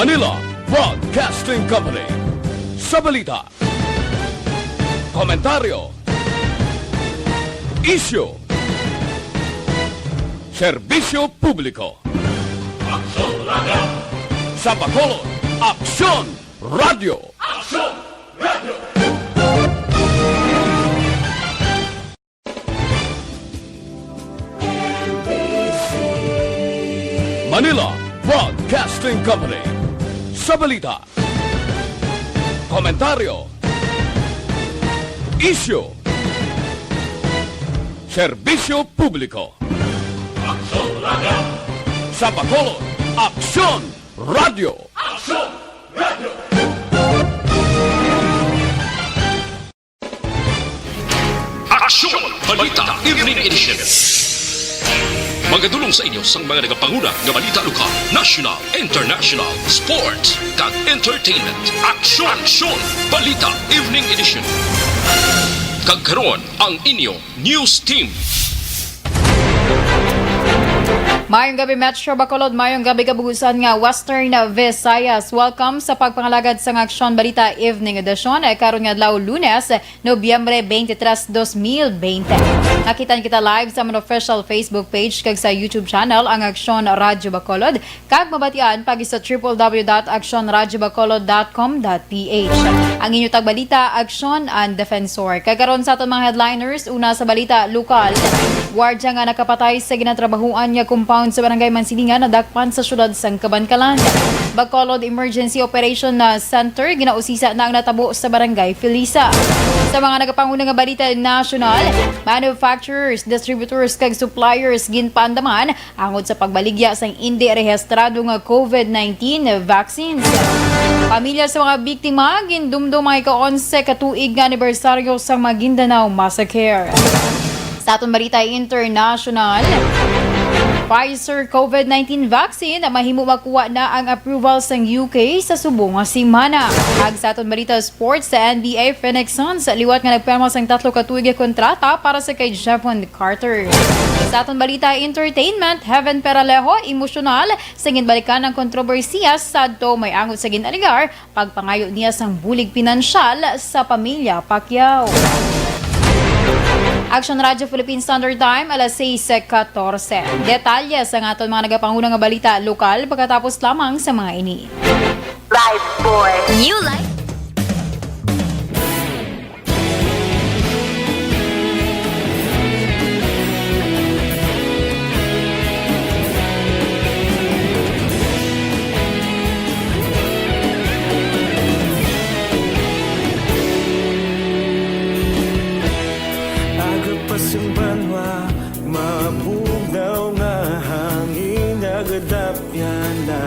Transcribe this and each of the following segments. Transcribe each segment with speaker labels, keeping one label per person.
Speaker 1: Manila Broadcasting Company. Sa balita, komentaryo, isyu, serbisyo publiko. Aksyon Radio! Sa Bacolod, Aksyon Radio! Aksyon Radio! Manila Broadcasting Company. Sa balita, komentaryo, isyu, serbisyo publiko. Aksyon Radio! Sa Bacolod, Aksyon Radio! Aksyon Radio!
Speaker 2: Aksyon! Balita Evening Edition. Magadulong sa inyo sang mga nagapanguna nga balita lokal, national, international, sports, kag entertainment. Aksyon! Balita Evening Edition. Kag karon ang inyo news team.
Speaker 3: Mayong gabi Metro Bacolod, mayong gabi kabugusan nga Western Visayas. Welcome sa pagpangalagad sa Aksyon Balita Evening Edition. Karon nga adlaw Lunes, Nobyembre 23, 2020. Nakita kita live sa mga official Facebook page kag sa YouTube channel ang Aksyon Radyo Bacolod. Kag mabatian pagi sa www.aksyonradyobacolod.com.ph. Ang inyo tagbalita, Aksyon and Defensor. Kagaron sa aton mga headliners, una sa balita lokal. Gwardya nga nakapatay sa ginatrabahuan nga compound sa Barangay Mansilingan na dakpan sa syudad sang Kabankalan. Bacolod Emergency Operation Center ginausisa na ang natabo sa Barangay Felisa. Sa mga nagapanguna nga balita national, manufacturers, distributors kag suppliers ginpaandaman angod sa pagbaligya sang hindi rehistrado nga COVID-19 vaccines. Pamilya sa mga biktima gindumdum ang ika-11 katuig nga anibersaryo sa Maguindanao Massacre. Sa atong balita international, Pfizer COVID-19 vaccine na mahimo makuha na ang approval sa UK sa subong nga semana. Ag sa atong balita sports, sa NBA Phoenix Suns liwat nga nagpirma sang 3 katuig nga kontrata para sa kay Javon Carter. Sa atong balita entertainment, Heaven Peralejo emosyonal sa ginbalikan ng kontrobersiya sadto may angot sa ginaligar pagpangayo niya sang bulig pinansyal sa pamilya Pacquiao. Aksyon Radio Philippine Standard Time, alas 6:14. Detalye sa aton mga nagapangunang nga balita lokal pagkatapos lamang sa mga ini.
Speaker 4: Live boy.
Speaker 5: New life.
Speaker 6: Pasimbanwa, mabugaw nga hangin nagadapyan na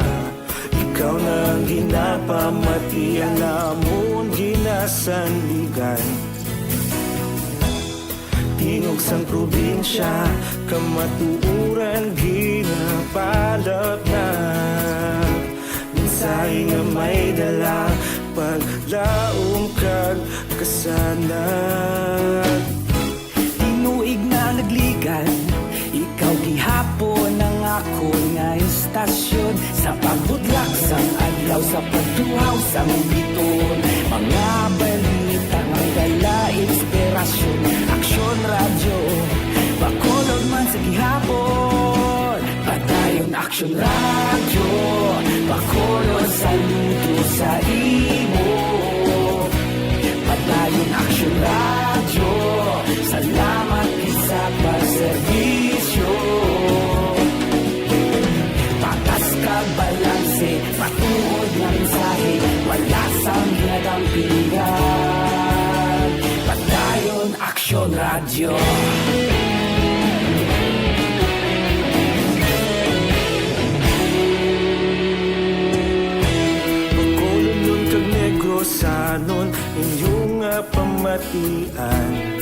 Speaker 6: ikaw na ginapamatian namon ginasandigan. Tingog sang probinsya, kamatuuran ginapalap na minsay nga may dala paglaong kag kasanan.
Speaker 7: Nagligan, ikaw gihapon ang ako nga istasyon sa pagbudlak sang adlaw sa pagtuhaw sang biton. Mga balita nga dala inspirasyon, Aksyon Radyo Bacolod man sa gihapon. Padayon Aksyon Radyo Bacolod, saludo sa imo. Padayon Aksyon Radyo, salamat sa pagserbisyo. Patas ka balanse, patuod na mensahe, wala sang ginagampingan. Padayon Aksyon Radyo.
Speaker 6: Bacolod nun kag Negrosanon, inyong pamatian.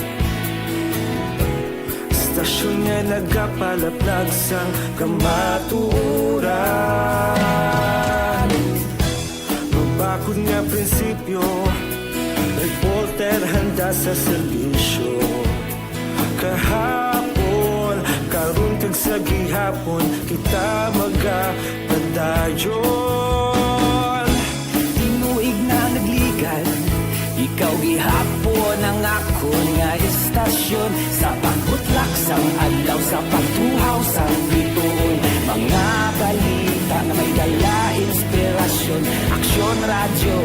Speaker 6: Stasyon nga nagapalaplag sang kamaturan. Mabakod nga prinsipyo, reporter handa sa serbisyo. Kahapon, karon kag sa gihapon, kita magapadayon.
Speaker 7: inspirasyon sa pagbutlak sang adlaw sa pagtuhaw sang bituon. Mga balita na may dala inspirasyon, Aksyon Radyo,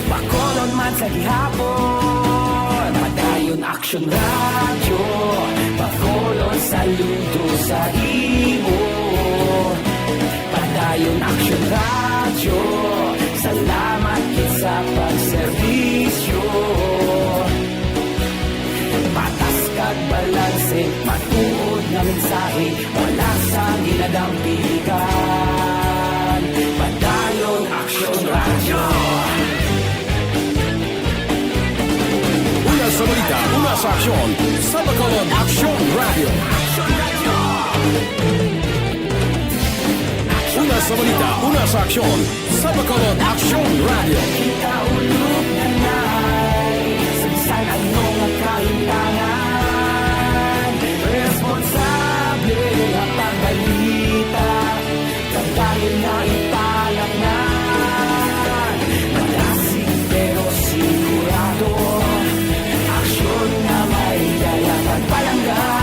Speaker 7: Bacolod man sa gihapon. Padayon Aksyon Radyo, Bacolod saludo sa imo. Padayon Aksyon Radyo, salamat kit sa pagserbisyo. Patas kag balanse, matuod nga mensahe, wala sang ginadampikan. Padayon Aksyon Radyo.
Speaker 1: Una sa balita, una sa aksyon, sa Bacolod Aksyon Radio. Una sa balita, una sa aksyon, sa Bacolod Aksyon Radio.
Speaker 7: Kaulog na na'y Sansan ano nga kahintangan, responsable ang pagbalita, kagaya na ipalang na. Malasig pero sigurado, aksyon na may dala pagpalanggan.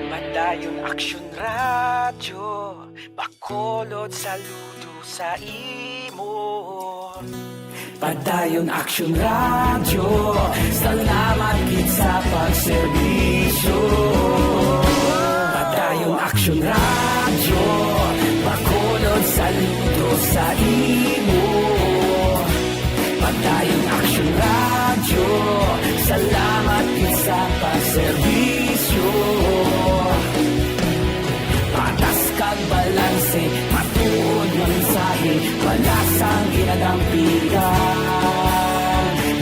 Speaker 7: Padayon Aksyon Radyo, Bacolod saludo sa imo. Padayon Aksyon Radyo, salamat gid sa pagserbisyo. Padayon Aksyon Radyo, Bacolod saludo sa imo. Padayon Aksyon Radyo, salamat gid sa pagserbisyo. Patas kag balanse, matuod nga mensahe, wala sang ginadampikan.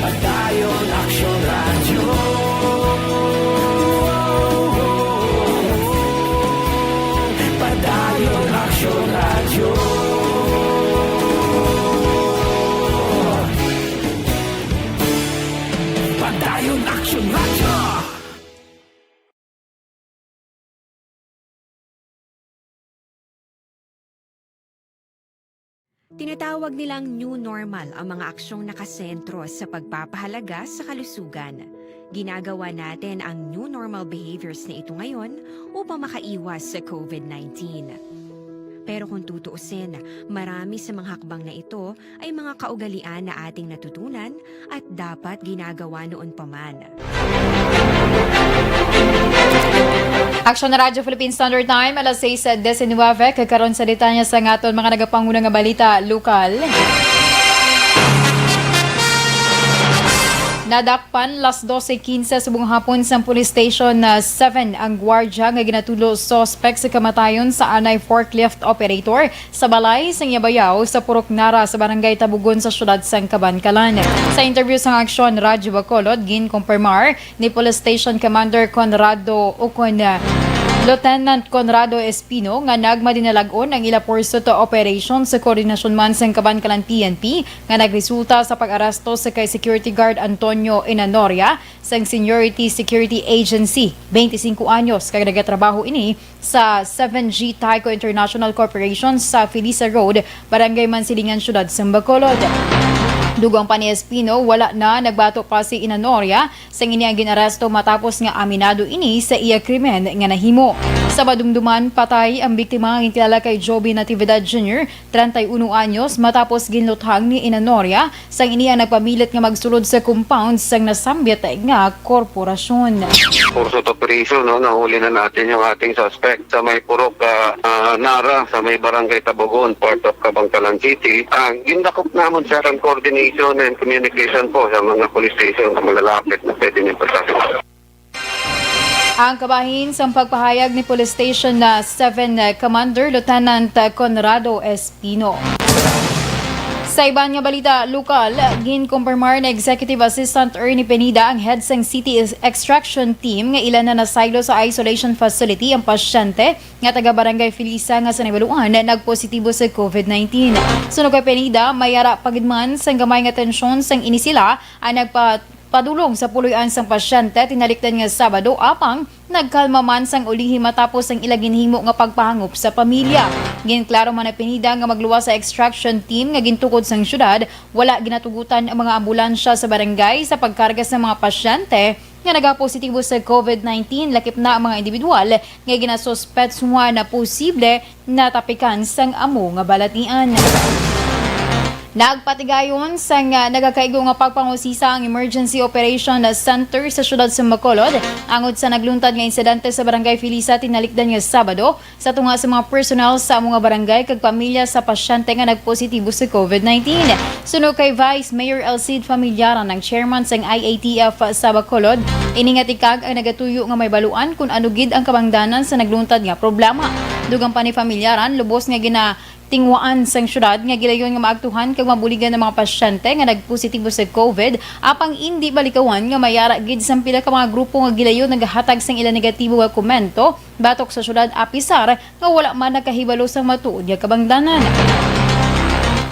Speaker 7: Padayon Aksyon Radyo. Padayon Aksyon Radyo. Padayon Aksyon Radyo.
Speaker 5: Tinatawag nilang new normal ang mga aksyong nakasentro sa pagpapahalaga sa kalusugan. Ginagawa natin ang new normal behaviors na ito ngayon upang makaiwas sa COVID-19. Pero kung tutuusin, marami sa mga hakbang na ito ay mga kaugalian na ating natutunan at dapat ginagawa noon pa man.
Speaker 3: Aksyon na Radyo Philippine Standard Time, alas 6:19, kakaroon sa detalye sa ngaton mga nagapanguna nga balita lokal. Nadakpan las 12:15 subong hapon sa police station 7 ang gwardya nga ginatulo suspect sa kamatayon sa anay forklift operator sa balay sa Yabayaw sa Purok Nara sa barangay Tabugon sa syudad sang Kabankalan. Sa interview sa Aksyon Radyo Bacolod, ginkumpirmar ni Police Station Commander Lieutenant Conrado Espino nga nagmadinalagon ang ila porso to operation sa koordinasyon man sa Kabankalan PNP nga nagresulta sa pag-arasto sa kay security guard Antonio Inanoria sa Seniority Security Agency. 25 anyos kag nagatrabaho ini sa 7G Tyco International Corporation sa Felisa Road, Barangay Mansilingan, Syudad sa Bacolod. Dugang pa ni Espino, wala na nagbato pa si Inanoria sa iniyang ginaresto matapos nga aminado ini sa iya krimen nga nahimo. Sa madumduman, patay ang biktima ang kilala kay Joby Natividad Jr., 31 anyos, matapos ginluthang ni Inanoria sang iniyang nagpamilit nga magsulod sa compound sang nasambyat nga korporasyon.
Speaker 8: Pursuit operation, nahuli na natin yung ating suspect sa may Purok Nara, sa may Barangay Tabugon, part of Kabankalan City. Gindakop naman siya ang coordination and communication po sa mga police station sa malalapit na pwede niyong pagsasagot.
Speaker 3: Ang kabahin sa pagpahayag ni Police Station 7 Commander Lieutenant Conrado Espino. Sa iban nga balita lokal, ginkumpirmar na Executive Assistant Ernie Penida ang head sang City Extraction Team nga ilan na nasaylo sa isolation facility ang pasyente nga taga Barangay Felisa nga sa Nibaluan na nagpositibo sa COVID-19. Sunog kay Penida, mayara pagidman sang gamay nga tensyon sang inisila ang padulong sa puloy-an sang pasyente tinalikdan nga Sabado apang nagkalma man sang ulihi matapos ang ilaginhimo nga pagpahangop sa pamilya. Ginklaro man na pinida nga magluwas sa extraction team nga gintukod sang syudad, wala ginatugutan ang mga ambulansya sa barangay sa pagkarga sa mga pasyente nga nagapositibo sa COVID-19, lakip na ang mga individual nga ginasuspetswa na posible na tapikan sang amo nga balatian. Nagpatigayon sa nagakaigo nga pagpangusisa ang Emergency Operation Center sa syudad sa Bacolod angod sa nagluntad nga insidente sa Barangay Filisa tinalikdan nga Sabado sa tunga sa mga personnel sa mga barangay kag pamilya sa pasyente nga nagpositibo sa COVID-19. Suno kay Vice Mayor Elcid Familiaran ng chairman sang IATF sa Bacolod, iningatikag ang nagatuyo nga may baluan kung ano gid ang kabangdanan sa nagluntad nga problema. Dugang pa ni Familiaran, lubos nga tingwaan sang syudad nga gilayon nga maagtuhan kag mabuligan ng mga pasyente nga nagpositibo sa COVID apang hindi balikawan nga mayara gid sang pila ka mga grupo nga gilayon nagahatag sang ila negatibo nga komento batok sa syudad apisar nga wala man nakahibalo sang matuod nga kabangdanan.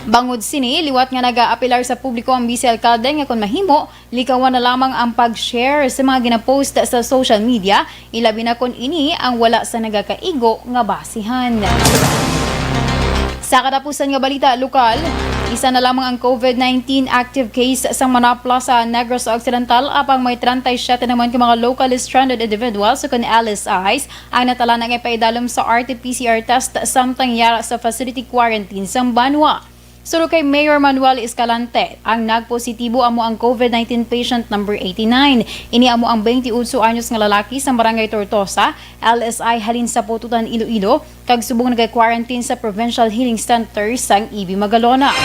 Speaker 3: Bangod sini, liwat nga nag-aapilar sa publiko ang vice-alkalde nga kung mahimo, likawan na lamang ang pag-share sa mga ginapost sa social media, ilabi na kung ini ang wala sa nagakaigo nga basihan. Sa katapusan nga balita lokal, isa na lamang ang COVID-19 active case sa Manapla sa Negros Occidental apang may 37 naman ka mga locally stranded individuals sa LSIs ang natala ng ipaidalom sa RT-PCR test samtang yara sa facility quarantine sa Banwa. Suro kay Mayor Manuel Escalante, ang nagpositibo amo ang COVID-19 patient number 89. Ini amo ang 28 anyos nga lalaki sa Barangay Tortosa, LSI halin sa Pututan, Iloilo, kag subong nagay-quarantine sa Provincial Healing Center sang EB Magalona.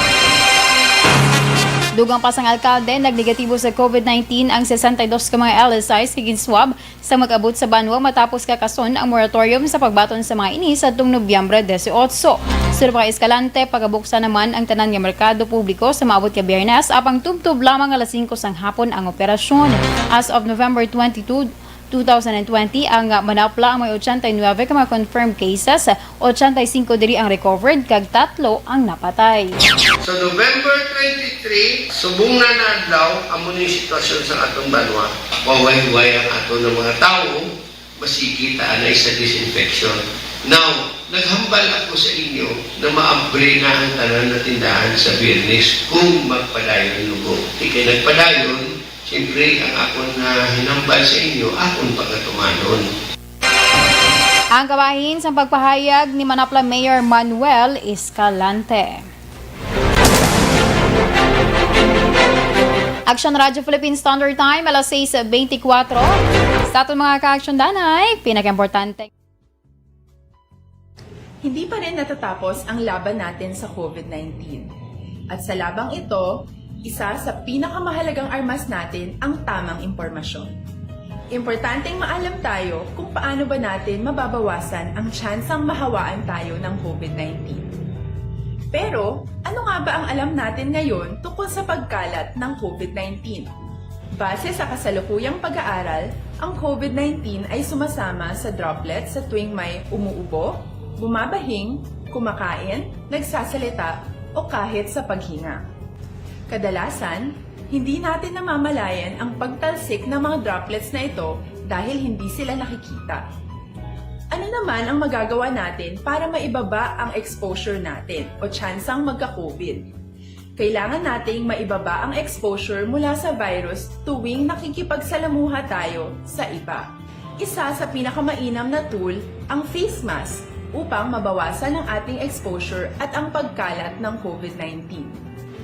Speaker 3: Dugang pasang alkalde, nagnegatibo sa COVID-19 ang 62 ka mga LSIs kagin swab sa mag-abot sa Banwa matapos kakason ang moratorium sa pagbaton sa mga ini sa tung Nobyembre 18. Sir pa Escalante, pagabuksan naman ang tanan nga merkado publiko sa maabot ka Biyernes apang tubtob lamang alas 5 sang hapon ang operasyon. As of November 22, 2020, ang Manapla ang may 89 ka mga confirmed cases, 85 diri ang recovered, kag 3 ang napatay.
Speaker 9: So November 23, subong na nadlaw amo ni sitwasyon sa atong banwa. Waway-way ang ato ng mga tao, masikita na sa disinfection. Now, naghambal ako sa inyo na maambre na ang tanan na tindahan sa Biyernes kung magpadayon lugo. Ikay nagpadayon, siyempre, ang akong hinambal sa inyo, akong pagkatumanon.
Speaker 3: Ang kabahin sa pagpahayag ni Manapla Mayor Manuel Escalante. Action Radio Philippines Standard Time, alas 6:24. Sa ating mga ka-action danay, pinaka-importante.
Speaker 10: Hindi pa rin natatapos ang laban natin sa COVID-19. At sa labang ito, isa sa pinakamahalagang armas natin ang tamang impormasyon. Importanteng maalam tayo kung paano ba natin mababawasan ang tsansang mahawaan tayo ng COVID-19. Pero, ano nga ba ang alam natin ngayon tungkol sa pagkalat ng COVID-19? Base sa kasalukuyang pag-aaral, ang COVID-19 ay sumasama sa droplets sa tuwing may umuubo, bumabahing, kumakain, nagsasalita, o kahit sa paghinga. Kadalasan, hindi natin namamalayan ang pagtalsik ng mga droplets na ito dahil hindi sila nakikita. Ano naman ang magagawa natin para maibaba ang exposure natin o tsansang magka-COVID? Kailangan nating maibaba ang exposure mula sa virus tuwing nakikipagsalamuha tayo sa iba. Isa sa pinakamainam na tool ang face mask upang mabawasan ang ating exposure at ang pagkalat ng COVID-19.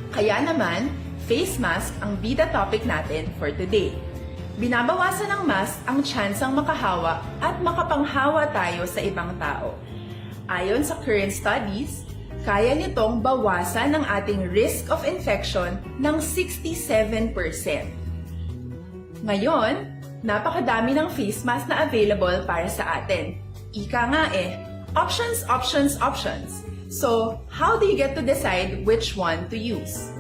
Speaker 10: Kaya naman, face mask ang bida topic natin for today. Binabawasan ng mask ang tsansang makahawa at makapanghawa tayo sa ibang tao. Ayon sa current studies, kaya nitong bawasan ang ating risk of infection ng 67%. Ngayon, napakadami ng face mask na available para sa atin. Ika nga options, options, options. So, how do you get to decide which one to use?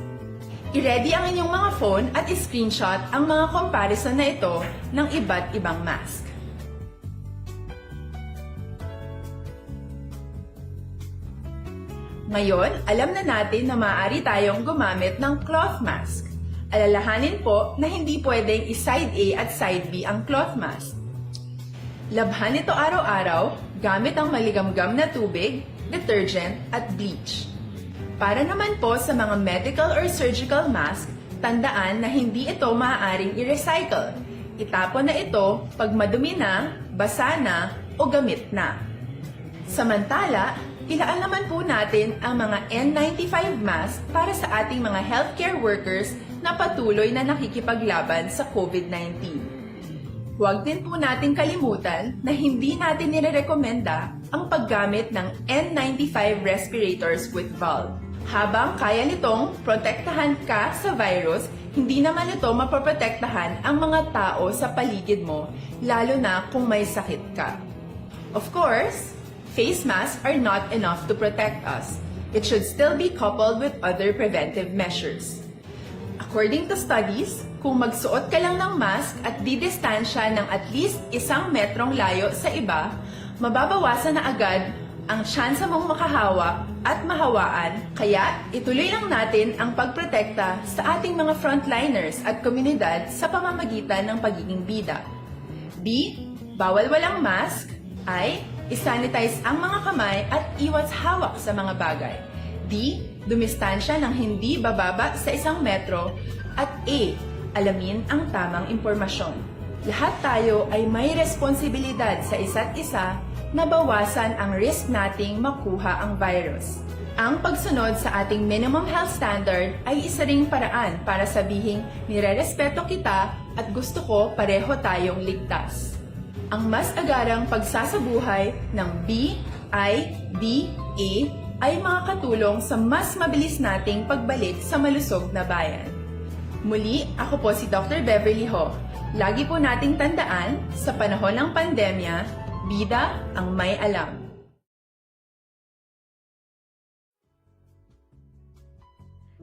Speaker 10: I-ready ang inyong mga phone at i-screenshot ang mga comparison na ito ng iba't ibang mask. Ngayon, alam na natin na maaari tayong gumamit ng cloth mask. Alalahanin po na hindi pwedeng i-side A at side B ang cloth mask. Labhan ito araw-araw gamit ang maligamgam na tubig, detergent at bleach. Para naman po sa mga medical or surgical mask, tandaan na hindi ito maaaring i-recycle. Itapon na ito pag madumi na, basa na o gamit na. Samantala, ilaan naman po natin ang mga N95 mask para sa ating mga healthcare workers na patuloy na nakikipaglaban sa COVID-19. Huwag din po natin kalimutan na hindi natin nirerekomenda ang paggamit ng N95 respirators with valve. Habang kaya nitong protektahan ka sa virus, hindi naman ito mapoprotektahan ang mga tao sa paligid mo, lalo na kung may sakit ka. Of course, face masks are not enough to protect us. It should still be coupled with other preventive measures. According to studies, kung magsuot ka lang ng mask at didistansya ng at least 1 metrong layo sa iba, mababawasan na agad ang tsansa mong makahawak at mahawaan, kaya ituloy lang natin ang pagprotekta sa ating mga frontliners at komunidad sa pamamagitan ng pagiging bida. B. Bawal walang mask. I. Isanitize ang mga kamay at iwas hawak sa mga bagay. D. Dumistansya ng hindi bababa sa 1 metro. At A. Alamin ang tamang impormasyon. Lahat tayo ay may responsibilidad sa isa't isa na bawasan ang risk nating makuha ang virus. Ang pagsunod sa ating minimum health standard ay isa ring paraan para sabihing nirerespeto kita at gusto ko pareho tayong ligtas. Ang mas agarang pagsasabuhay ng BIDA ay makakatulong sa mas mabilis nating pagbalik sa malusog na bayan. Muli, ako po si Dr. Beverly Ho. Lagi po nating tandaan, sa panahon ng pandemya, bida ang may alam.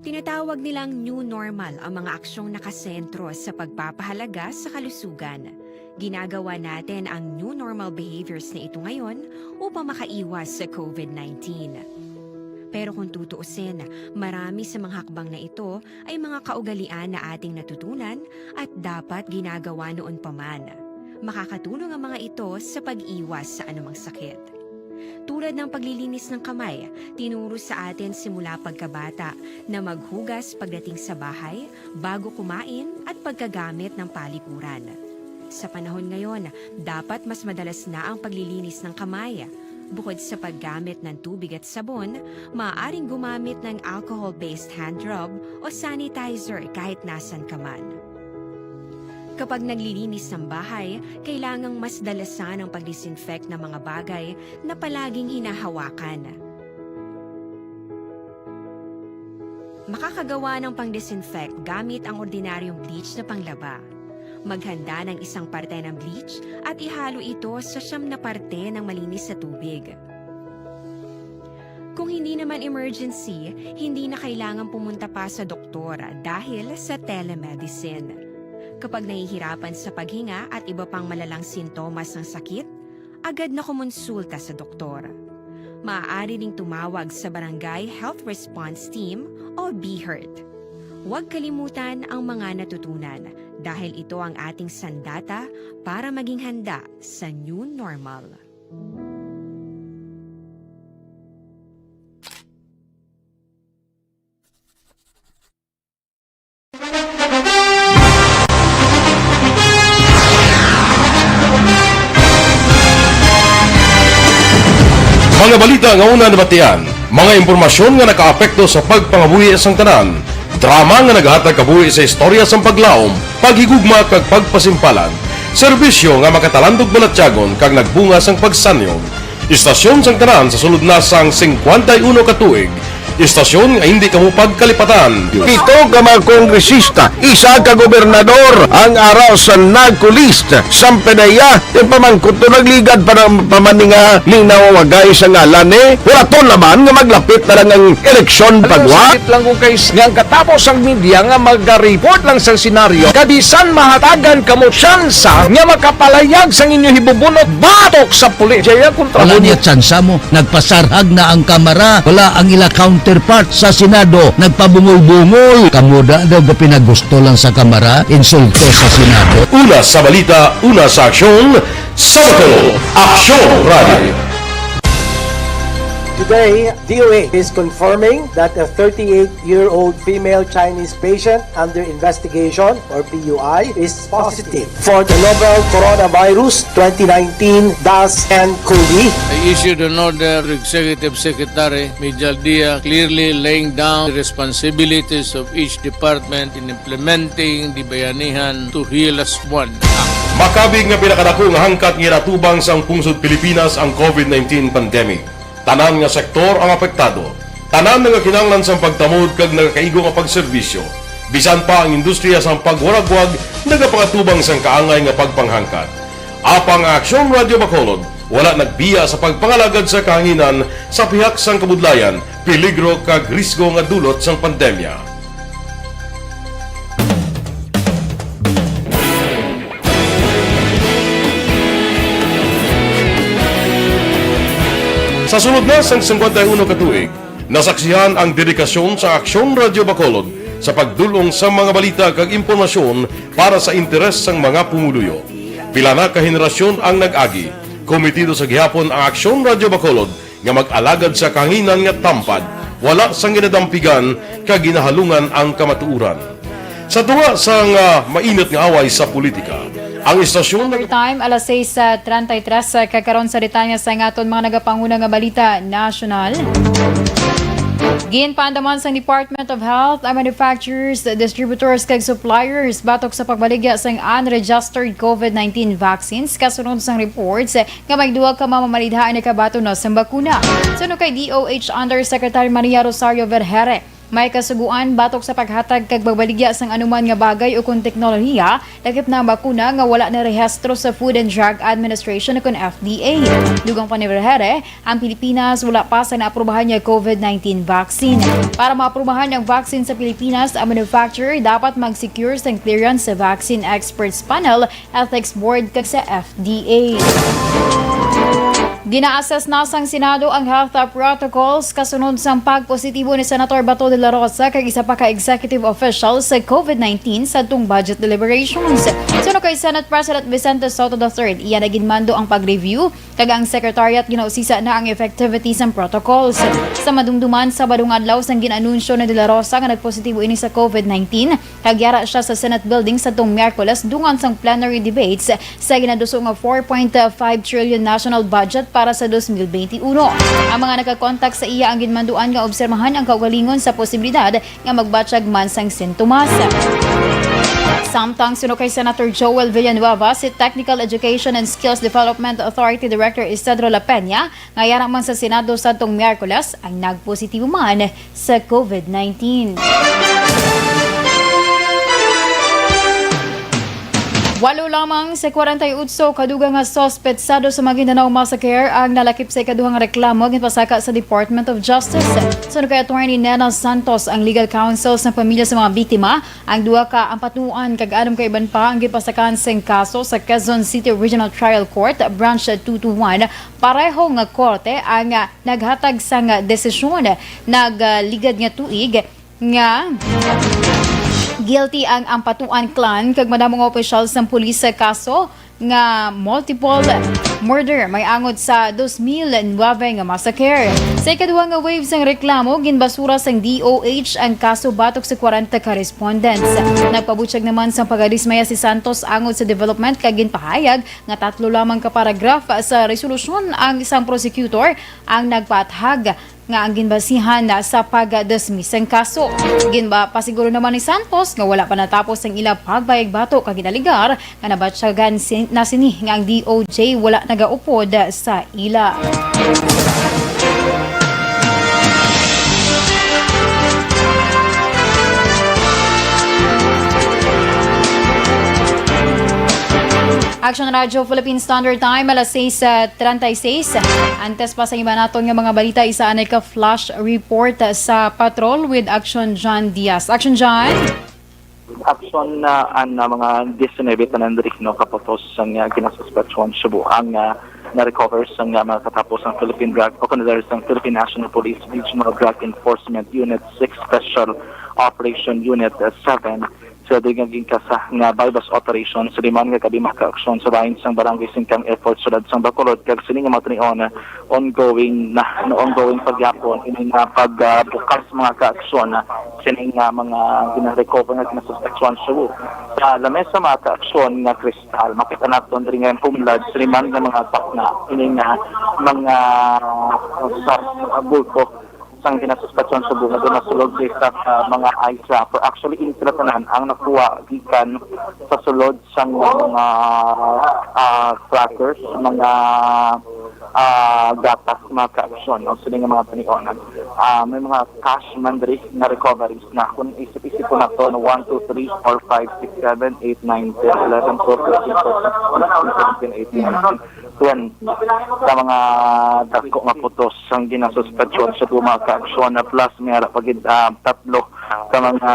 Speaker 5: Tinatawag nilang new normal ang mga aksyong nakasentro sa pagpapahalaga sa kalusugan. Ginagawa natin ang new normal behaviors na ito ngayon upang makaiwas sa COVID-19. Pero kung tutuusin, marami sa mga hakbang na ito ay mga kaugalian na ating natutunan at dapat ginagawa noon pa man. Makakatulong ang mga ito sa pag-iwas sa anumang sakit. Tulad ng paglilinis ng kamay, tinuro sa atin simula pagkabata na maghugas pagdating sa bahay, bago kumain at pagkagamit ng palikuran. Sa panahon ngayon, dapat mas madalas na ang paglilinis ng kamay. Bukod sa paggamit ng tubig at sabon, maaaring gumamit ng alcohol-based hand rub o sanitizer kahit nasan ka man. Kapag naglilinis ng bahay, kailangang mas dalasan ang pag-disinfect ng mga bagay na palaging hinahawakan. Makakagawa ng pang-disinfect gamit ang ordinaryong bleach na panglaba. Maghanda ng 1 parte ng bleach at ihalo ito sa 9 na parte ng malinis na tubig. Kung hindi naman emergency, hindi na kailangan pumunta pa sa doktor dahil sa telemedicine. Kapag nahihirapan sa paghinga at iba pang malalang sintomas ng sakit, agad na kumonsulta sa doktor. Maaari ring tumawag sa Barangay Health Response Team o BHERT. Huwag kalimutan ang mga natutunan dahil ito ang ating sandata para maging handa sa new normal.
Speaker 1: Mga balita nga una nabatian, mga impormasyon nga nakaapekto sa pagpangabuhi sang tanan, drama nga naghatag kabuhi sa istorya sang paglaom, paghigugma kag pagpasimpalan, serbisyo nga makatalandog balatyagon kag nagbunga sang pagsanyon, istasyon sang tanan sa sulod na sang 51 ka tuig, istasyon nga hindi kamo pagkalipatan.
Speaker 11: 7 ka mga kongresista, 1 ka gobernador ang araw sa nagkulist sa Pedaya yung pamangkot to nagligad para pamaninga linaw wagay sa ngalan wala to naman nga maglapit na lang ang eleksyon pagwa lang ko kay nga katapos ang media nga mag-report lang sa senaryo kabisan mahatagan kamo tsansa nga makapalayag sa inyo hibubunot batok sa pulis jaya kontra
Speaker 12: wala niya tsansa mo nagpasarhag na ang kamera wala ang ila counter counterpart sa Senado nagpabungol-bungol. Kamuda daw ga pinagusto lang sa Kamara, insulto sa Senado.
Speaker 1: Una sa balita, una sa aksyon, sa Bacolod, Aksyon Radio.
Speaker 13: Today, DOA is confirming that a 38-year-old female Chinese patient under investigation, or PUI, is positive for the novel coronavirus 2019 DAS-CoV.
Speaker 14: I issued an order to Executive Secretary Mijal Dia clearly laying down the responsibilities of each department in implementing the Bayanihan to Heal as One Act.
Speaker 1: Makabig nga pinakadako nga hangkat nga natubang sang pungsod Pilipinas ang COVID-19 pandemic. Tanan nga sektor ang apektado. Tanan nga kinahanglan sang pagtamod kag nagakaigo nga pagserbisyo. Bisan pa ang industriya sang pagwaragwag nagapangatubang sang kaangay nga pagpanghangkat. Apang Aksyon Radio Bacolod wala nagbiya sa pagpangalagad sa kahanginan sa pihak sang kabudlayan, peligro kag risgo nga dulot sang pandemya. Sa sunod na sang 51 katuig, nasaksihan ang dedikasyon sa Aksyon Radio Bacolod sa pagdulong sa mga balita kag impormasyon para sa interes sang mga pumuluyo. Pila na ka henerasyon ang nag-agi, komitido sa gihapon ang Aksyon Radio Bacolod nga mag-alagad sa kahanginan nga tampad, wala sang ginadampigan kag ginahalungan ang kamatuuran. Sa tuwa sang mainit nga away sa politika, ang istasyon ng
Speaker 3: Time, alas 6:33 kakaroon sa Ritanya sa ngaton mga nagapanguna nga balita national. Ginpaandaman sa Department of Health ang manufacturers, distributors kag suppliers batok sa pagbaligya sang unregistered COVID-19 vaccines kasunod sang reports nga may duwa ka mamamalidhaan na kabato na sang bakuna. Suno kay DOH Undersecretary Maria Rosario Vergere, may kasuguan batok sa paghatag kag pagbaligya sang anuman nga bagay o kung teknolohiya lakip na bakuna nga wala na rehistro sa Food and Drug Administration o kung FDA. Dugang pa ni Vergere, ang Pilipinas wala pa sa naaprubahan niya COVID-19 vaccine. Para maaprubahan ang vaccine sa Pilipinas, ang manufacturer dapat mag-secure sang clearance sa Vaccine Experts Panel, Ethics Board kag sa FDA. Gina-assess na sang Senado ang health protocols kasunod sang pagpositibo ni Senator Bato de la Rosa kag isa pa ka executive official sa COVID-19 sa tung budget deliberations. Suno kay Senate President Vicente Soto III, iyan na ginmando ang pag-review kag ang Secretariat ginausisa na ang effectivity sang protocols. Sa madumduman sa badung adlaw sang ginanunsyo ni de la Rosa nga nagpositibo ini sa COVID-19, kag yara siya sa Senate building sa tung Miyerkules dungan sang plenary debates sa ginaduso nga 4.5 trillion national budget para sa 2021. Ang mga nagkakontak sa iya ang ginmanduan nga obsermahan ang kaugalingon sa posibilidad nga magbatsyag man sang sintomas. Samtang suno kay Senator Joel Villanueva, si Technical Education and Skills Development Authority Director Isidro La Peña, ngayara man sa Senado sa tong Miyerkules ang nagpositibo man sa COVID-19. Walo lamang sa 48 kadugang nga sospetsado sa Maguindanao Massacre ang nalakip sa ikaduhang reklamo gipasaka sa Department of Justice. Suno kay Attorney Nena Santos, ang legal counsel sa pamilya sa mga biktima, ang duha ka ampatuan kag adom kay iban pa ang gipasakan sing kaso sa Quezon City Regional Trial Court Branch 221. Pareho nga korte ang naghatag sang desisyon nagligad nga tuig nga guilty ang Ampatuan clan kag madamong opisyal sa pulis sa kaso nga multiple murder may angod sa 2009 nga massacre. Sa ikaduha nga wave sang reklamo, ginbasura sang DOH ang kaso batok sa 40 ka respondents. Nagpabutyag naman sa pag-adismaya si Santos angod sa development kag ginpahayag nga 3 lamang ka paragraph sa resolusyon ang isang prosecutor ang nagpaathag nga ang ginbasihan na sa pag-dismiss ang kaso. Pasiguro naman ni Santos nga wala pa natapos ang ilang pagbayag bato kag ginaligar nga nabatsyagan na sini nga ang DOJ wala nagaupod sa ila. Action Radio Philippine Standard Time, alas 6:36. Antes pa sa iba naton nga mga balita, isa anay ka flash report sa patrol with Action John Diaz. Action John?
Speaker 15: Action na mga 19 tanandrik no kapotos ang kinasuspetsyon subuang na-recover sa mga katapos ng Philippine Drug o kunadari ng Philippine National Police Regional Drug Enforcement Unit 6 Special Operation Unit 7 sa digaging kasa nga bypass operation sa liman nga kabi maka-aksyon sa bahin sang barangay Singkang Airport sulad sang Bacolod kag sini nga matunion ongoing pagyapon ini nga pagbukas mga ka-aksyon sini nga mga gina-recover nga kinasuspeksyon sa lamesa mga ka-aksyon nga kristal makita naton diri nga pumlad sa liman nga mga takna ini nga mga sa bulto sang kinasuspeksyon sa bunga doon nasulod sa mga ice wrapper. Actually, intilatanan ang nakuha gikan sa sulod sang mga crackers, mga gatas, mga ka-aksyon, o sila nga mga panionan. May mga cash mandri na recoveries na kung isip-isip po na ito, 1, 2, 3, 4, 5, 6, 7, 8, 9, 10, 11, 12, 13, 14, 15, 16, 17, 18, 19, 20 sa mga dako nga putos ang ginasuspetsyon sa mga ka-aksyon na plus mayara pagid tatlo sa mga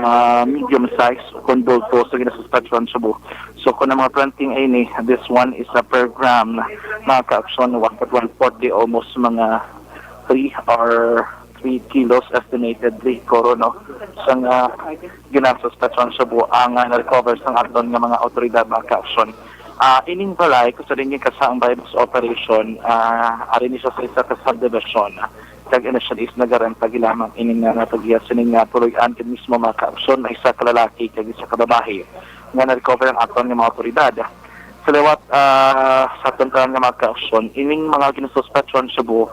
Speaker 15: medium size kondulto sa ginasuspetsyon sa buo. So kung ang mga planting ay ni, this one is a per gram mga ka-aksyon 140 almost mga 3 or 3 kilos estimatedly korono sa ginasuspetsyon sa buo ang na-recover sa aton nga mga otoridad mga ka-aksyon. Ining balay, kung sa rin yung kasaang bypass operation, arin siya sa isa ka-subdivision. Kag initial is nagaranta gilamang ining nga natagiyas sining nga tuloy-an mismo mga ka-aksyon na isa kalalaki kag isa kababae nga na-recover ang aton nga mga otoridad. Sa liwat sa aton nga mga ka-aksyon, ining mga ginususpetsyon sa buo,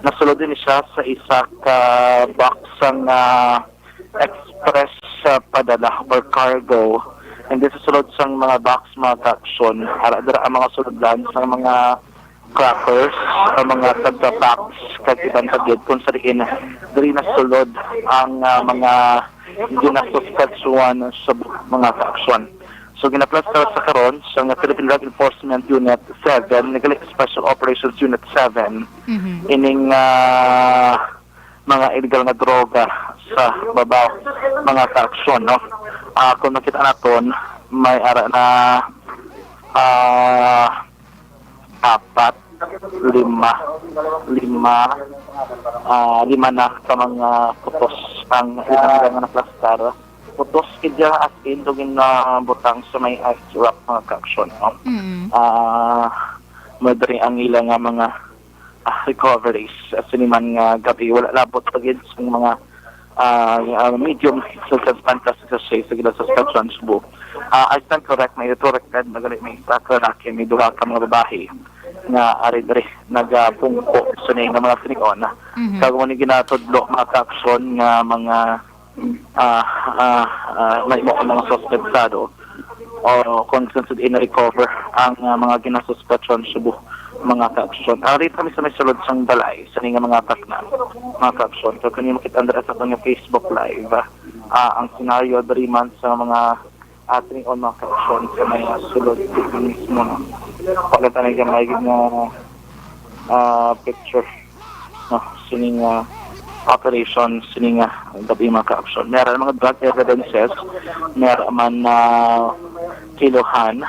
Speaker 15: nasulod din siya sa isa ka box ang express padala or cargo. And this is sulod sang mga box, mga ka-aksyon, ara-dara ang mga sulodlan sa mga crackers, mga tagka-packs, kag ibang tagid kung sa diin, diri na sulod ang mga ginasuspetsuan sa mga ka-aksyon. So ginaplastar sa karon sa Philippine Drug Enforcement Unit 7, Nagali Special Operations Unit 7, ining mga illegal na droga sa babaw mga ka-aksyon, no? Kung nakita naton may ara na 4, 5 na sa mga putos ang ilang na plastar putos kidya as in dugin na butang sa may ice wrap mga ka-aksyon, no? Madri ang ilang mga recoveries siniman nga gabi wala labot pagid sa mga medium substance sa suspension subo. I stand correct, may record magalit may lalaki, may duha ka mga babae nga ari-diri nagapungko sa nga mga tinikon. Kag mo ni ginatudlo mga ka-aksyon nga mga may mga suspensado o consensus in recover ang mga ginasuspetsyon subo mga ka-aksyon. Ari kami sa may sulod sang balay sa nga mga takna mga ka-aksyon. So kanina makita andra sa kanya Facebook live ang scenario dari man sa mga ating on mga ka-aksyon sa may sulod mismo, no? Pagkata na yung may picture, no? Sining operation sining gabi mga ka-aksyon. Meron mga drug evidences, meron man kilohan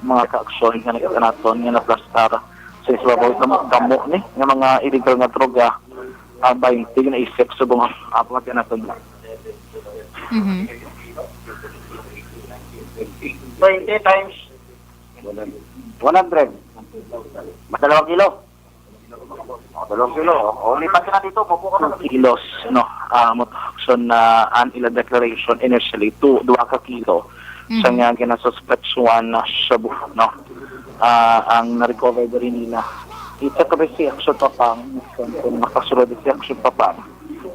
Speaker 15: mga ka-aksyon nga nakita naton nga na-plastar sa ibabaw damo ni nga mga illegal nga droga 20 na isip sa bunga apat na naton lang.
Speaker 6: 20 times 100. Madalawang kilo. Dalawang kilo. O, lipat ka na dito.
Speaker 15: 2 kilos, no? Motoksyon na ila declaration initially, 2 ka kilo. Sa nga ginasuspetsuan na shabu, no? Ang na-recover rin nila. Ito ka ba si action pa pang, kung makasulod si action pa pang,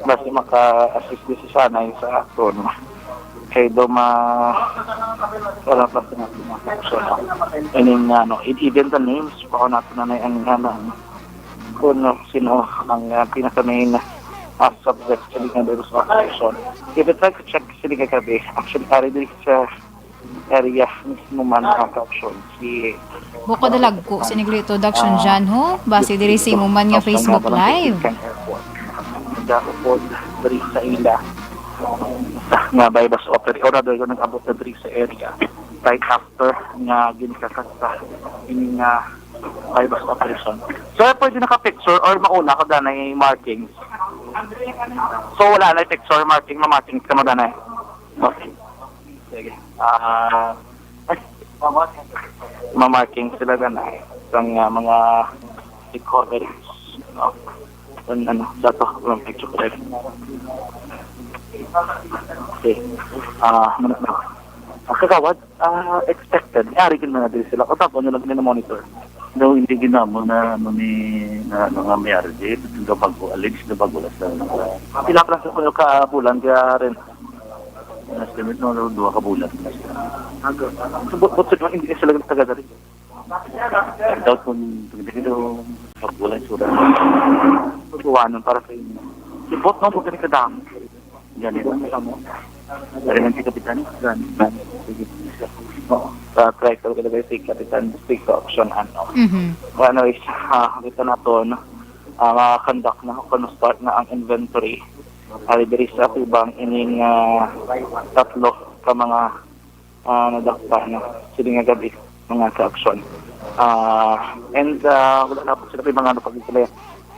Speaker 15: basta maka-assist din si Sanay sa action, no? Kaya doon wala pa sa natin mga action, no? And even the names, pa natin na ang kung sino ang pinaka-main subject sa Liga Virus Operation. If you try to check sa Liga Gabi, actually, ari sa area mismo man ang ka-action.
Speaker 3: Buko dalag ko, siniglito daksyon dyan, ho? Basi diri si mo man nga Facebook Live.
Speaker 15: Nagkakapod diri sa ila nga bypass operation, or rather, nag-abot na diri sa area. Right after nga ginikakasta, ini nga bypass operation. So, pwede naka-picture or mauna ka danay markings. So, wala na picture, markings ka mo danay. Okay. Sige. Mamarking sila danay. Ang mga recoveries. No? Dato, walang picture ko rin. Okay. Manap na. Kagawad, expected. Yari kin na din sila. O tapos, nyo lang monitor.
Speaker 16: No, hindi ginamo na nga mayari dito. Ito bago-alleged na bago sa
Speaker 15: Pila pa lang sa ka-bulan kaya rin.
Speaker 16: estimate no, 2 ka bulan.
Speaker 15: But hindi sila taga rin.
Speaker 16: Doubt kung dito pagbulan sura.
Speaker 15: Pagbuwanan para sa inyo. Ibot no, huwag ka ni kadam.
Speaker 16: Yan ito. Dari man si Kapitan. Sige.
Speaker 15: Try ko talaga si Kapitan District Auction Ano is, dito na to, conduct na, start na ang inventory. Diri sa ibang ining 3 ka mga nadakpa na sila nga gabi, mga ka-auction. And wala na po sila mga pag sila,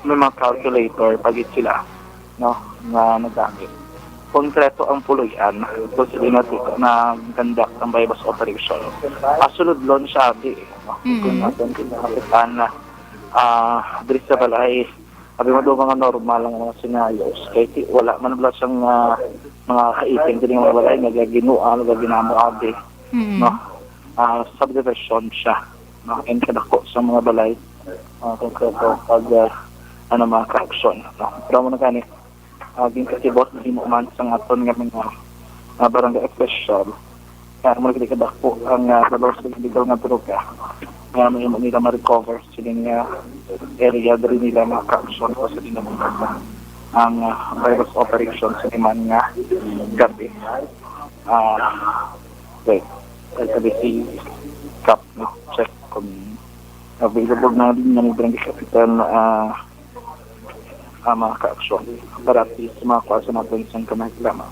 Speaker 15: may mga calculator pag sila, no, na nagamit. Konkreto ang puluyan kung sila na conduct ang bypass operation. Sunod lon siya no? Kung natin kinakapitan na diri sa balay, sabi mo doon mga normal ang mga scenarios. Kahit wala man wala siyang mga kaiting din mga balay, nagaginua, nagaginamo abi. No? Subdivision siya. No? And kadako sa mga balay, konkreto pag mga ka-action. No? Pero mo na gani, aging kasi boss na hinuman sa aton nga mga barangay official. Kaya mo kadako ang valor sa legal nga droga. Kaya mo nila ma-recover sila nga area dari nila maka-action o sa dinamita ang virus operations sa iman nga gabi. Wait, sabi si Cap, no? Check kung available na din ng barangay kapitan mga ka-action para at least makakuha sa natin isang kamahilama.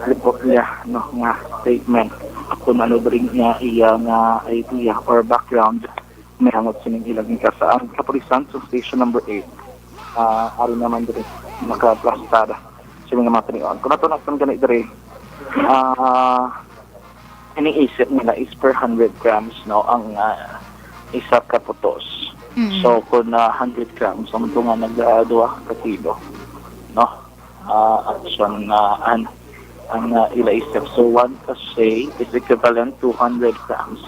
Speaker 15: Report niya nga statement kung ano rin niya iya nga idea or background may hangot sining ilang ka sa ang kapulisan sa station number 8. Ari naman din maka-plastada sa mga material. Kung ito natin ganit rin, iniisip nila is per 100 grams no, ang isa kaputos. So, kung 100 grams, ang ito nga nag-2 ka kilo, no? Action ang ilaisip. So, 1 kasi is equivalent to 100 grams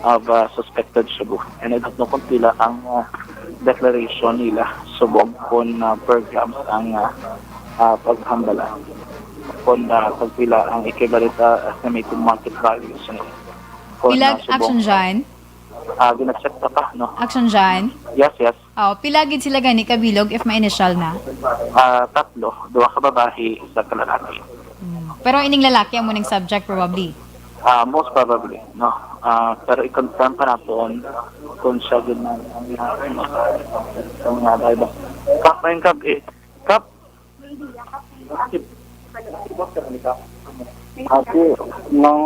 Speaker 15: of suspected shabu. And I don't know kung pila ang declaration nila subog kung per grams ang paghambala. Kung pagpila ang equivalent estimated market values.
Speaker 3: Pilag action dyan?
Speaker 15: Gina-check na pa, no?
Speaker 3: Action dyan?
Speaker 15: Yes.
Speaker 3: Pilagid sila gani kabilog if may initial na?
Speaker 15: 3, 2 ka babae, 1 ka lalaki.
Speaker 3: Pero ining lalaki ang muning subject probably?
Speaker 15: Most probably, no? Pero i-confirm pa natin kung siya din ang diba? Kap na yung kap Kap?
Speaker 17: Kasi nang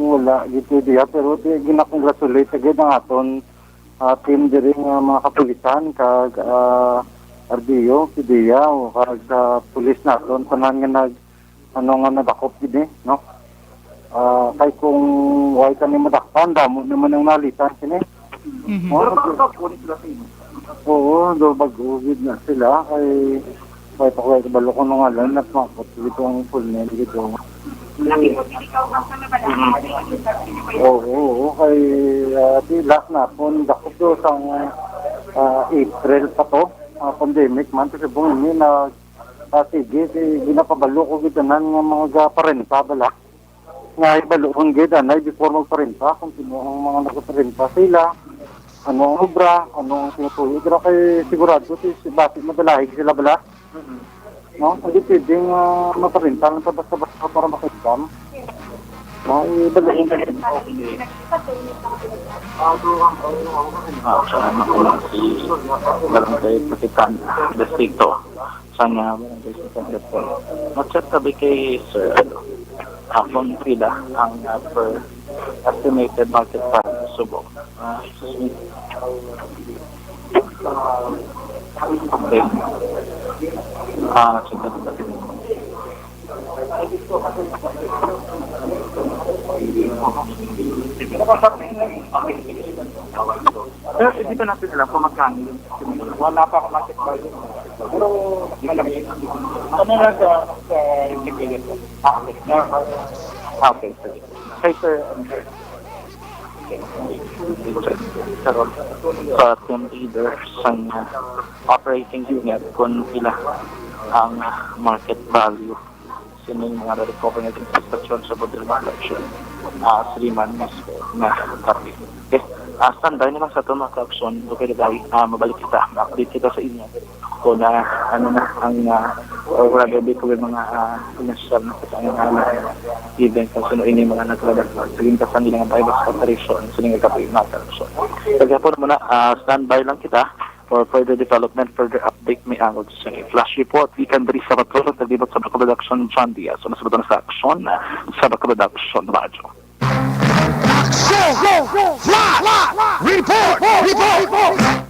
Speaker 17: wala dito diya pero ginakongratulate agad ang aton team diri nga mga kapulisan kag RDO, PDEA o kag sa pulis naton tanan nga nadakop gid no. Kay kung way kani madakpan damo naman ang nalitan kini. Oo, do bago gid na sila kay may pakuha sa balokon ng alam at makapot dito ang pulne dito. Oo, kay di last na po dakop do sa April pa to, pandemic man kasi bumi na sige ginapabalo ko gitanan nga mga parenta bala. Nga ibalukon gid anay before magparenta kung sino ang mga nagparenta sila. Anong obra, anong tinutuloy. Pero kay sigurado si bakit madalahig sila bala. No, hindi pwedeng maparinta lang basta-basta para makikam. No, ibalain ka rin.
Speaker 15: Barangay Kapitan Distrito. Sana barangay Kapitan. Mag-chat tabi kay Sir kung pila ang per estimated market value Subo. Okay. Pero dito natin alam kung magkano yun. Wala pa ako market value. Pero malaki. Ano lang sa independent? Okay. Hey, sir. Sa team leader sa operating unit kung pila ang market value sino yung mga recover natin sa station sa Bodil Collection 3 months na copy. Okay, standby naman sa ito mga ka-action. Okay, mabalik kita, update kita sa inyo kung ano na ang rather ko yung mga financial na kasama event kung sino ini mga naglalag saging kasan nila ng virus operation sino nga kapoy matter. So kaya po naman standby lang kita for further development, further update may angod sa flash report. We can diri sa patulog naglibot sa Baka Production John Diaz. So nasabutan na sa action sa Baka Production Radyo.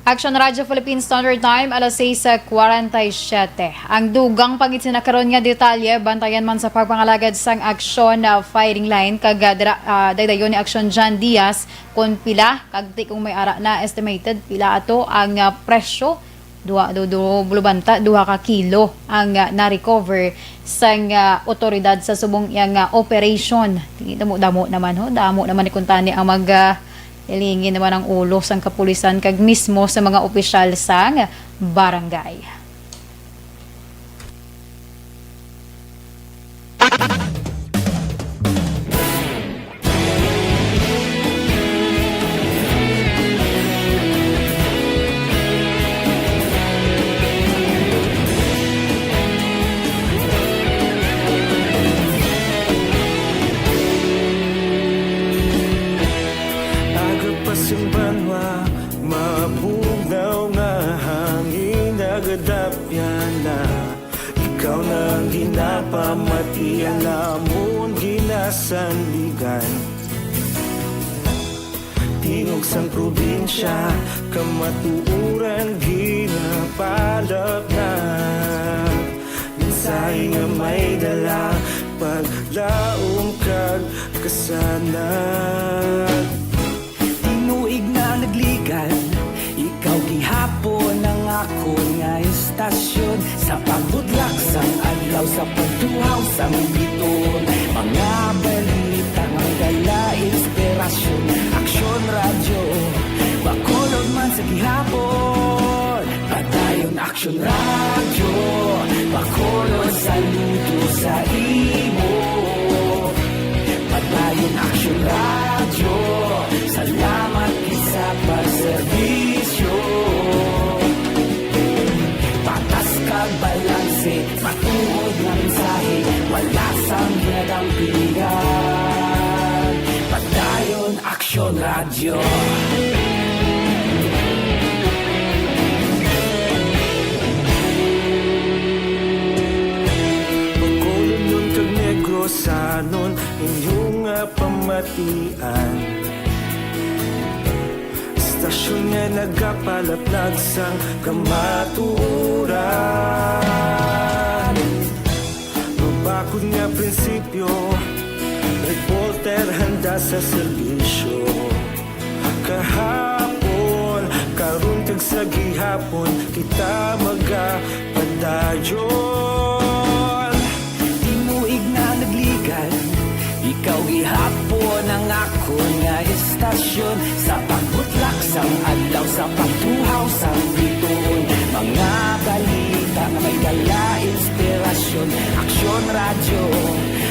Speaker 3: Action Radio Philippine Standard Time, alas 6:47. Ang dugang pangit sinakaroon nga detalye, bantayan man sa pagpangalagad sang aksyon na firing line, kag daydayon ni aksyon John Diaz, kung pila, kag di kung may ara na estimated, pila ato ang presyo, 2 ka kilo ang na-recover sang otoridad sa subong yang operation. Damo naman ni kuntani ang ilingin naman ang ulo sang kapulisan kag mismo sa mga opisyal sang barangay.
Speaker 6: Simbanwa, mabugnaw nga hangin nagadapyan na ikaw na ang ginapamatian namon ginasandigan tingog sang probinsya kamatuuran ginapalap na minsay nga may dala paglaong kag kasanan
Speaker 7: Tinuig na nagligan, ikaw gihapon ang ako nga istasyon sa pagbudlak sang adlaw sa pagtuhaw sang biton mga balita nga dala inspirasyon aksyon radyo bakulod man sa gihapon padayon aksyon radyo bakulod sa luto sa imo padayon aksyon radyo salamat sa pagserbisyo patas kag balanse matuod na mensahe wala sang ginadampigan padayon aksyon radyo
Speaker 6: Bakulod nun kag Negrosanon inyong pamatian Stasyon nga nagapalaplag sang kamaturan Mabakod nga prinsipyo reporter handa sa serbisyo kahapon karon kag sa gihapon kita magapadayon
Speaker 7: tinuig na nagligan ikaw gihapon ang ako nga istasyon sa pagbutlak sang adlaw sa pagtuhaw sang biton mga balita nga may dala inspirasyon aksyon radyo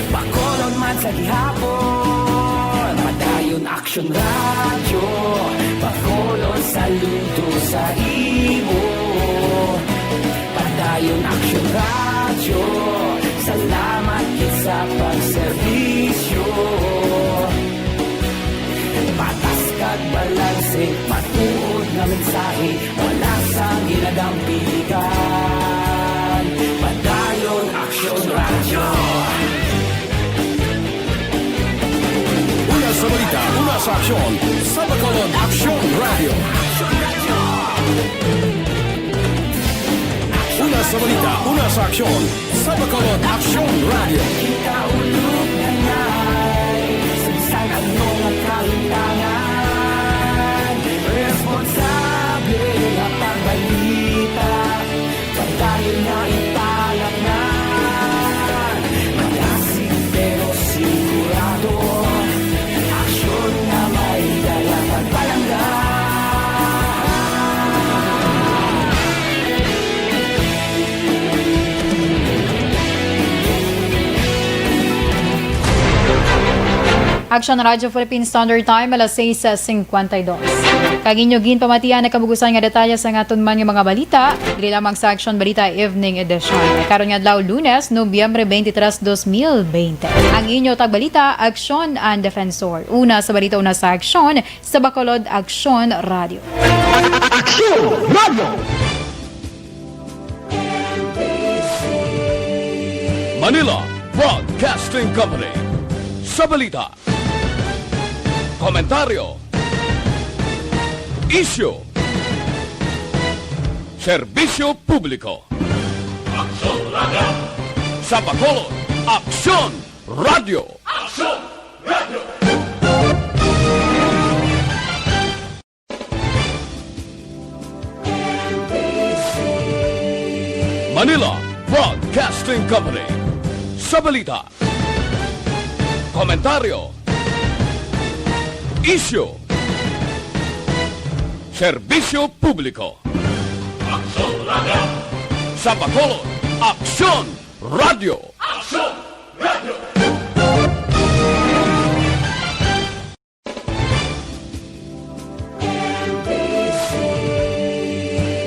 Speaker 7: bakolon man sa gihapon padayon aksyon radyo bakolon sa luto sa imo padayon aksyon radyo salamat sa pagserbisyo patas kag balanse matuod na mensahe wala sang ginadampigan padayon aksyon radyo
Speaker 6: Una sa
Speaker 1: balita, una sa aksyon, sa Bacolod Aksyon Radio. Una sa balita, una sa aksyon, sa Bacolod Aksyon Radio.
Speaker 7: Ikaulog na na'y Saan ang mga kalintangan Responsable at pagbalita Pagdahil na italak na Matasig pero sigurado Aksyon na may dalang pagpalangga
Speaker 3: Action Radio Philippine Standard Time, alas 6:52. Kaginyogin pamatian na kabugusan nga detalye sa nga tunman nga mga balita, dili lamang sa Action Balita Evening Edition. Karon nga adlaw Lunes, Nobyembre 23, 2020. Ang inyo tagbalita, Action and Defensor. Una sa balita, una sa Action, sa Bacolod Action Radio.
Speaker 11: Aksyon Radio!
Speaker 1: Manila Broadcasting Company. Sa balita, komentaryo, isyu, serbisyo publiko. Aksyon Radio. Sa Bacolod, Aksyon Radio. Aksyon Radio. Manila Broadcasting Company. Sa balita, komentaryo, isyu, serbisyo publiko. Aksyon Radio. Sa Bacolod, Aksyon Radio. Aksyon Radio.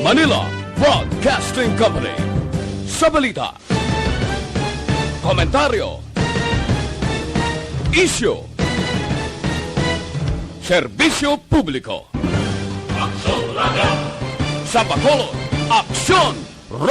Speaker 1: Manila Broadcasting Company. Sa balita, komentaryo, isyu, serbisyo publiko. Aksyon Radio. Sa Bacolod, Aksyon